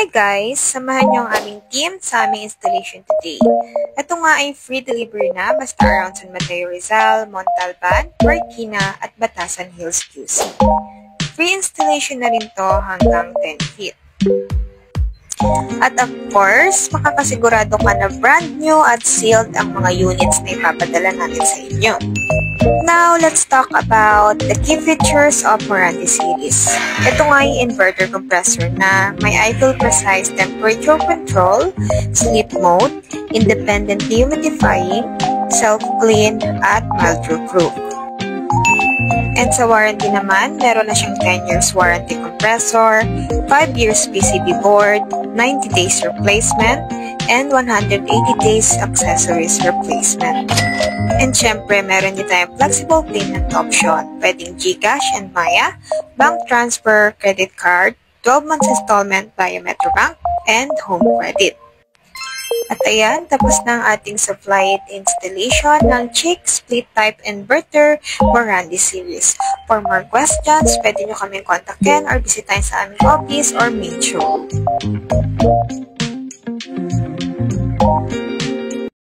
Hi guys! Samahan niyo ang aming team sa aming installation today. Ito nga ay free delivery na basta around San Mateo Rizal, Montalban, Marikina at Batasan Hills QC. Free installation na rin to hanggang 10 feet. At of course, makakasigurado ka na brand new at sealed ang mga units na ipapadala natin sa inyo. Now, let's talk about the key features of Morandi series. Ito nga ay inverter compressor na may idle precise temperature control, sleep mode, independent humidifying, self-clean, at moisture-proof. And sa warranty naman, meron na siyang 10 years warranty compressor, 5 years PCB board, 90 days replacement, and 180 days accessories replacement. And syempre, meron din tayong flexible payment option. Pwedeng GCash and Maya, bank transfer, credit card, 12 months installment via Metrobank, and home credit. At ayan, tapos na ang ating supply installation ng Chick Split Type Inverter Morandi series. For more questions, pwede nyo kaming kontakin or bisitahin sa aming office or main showroom.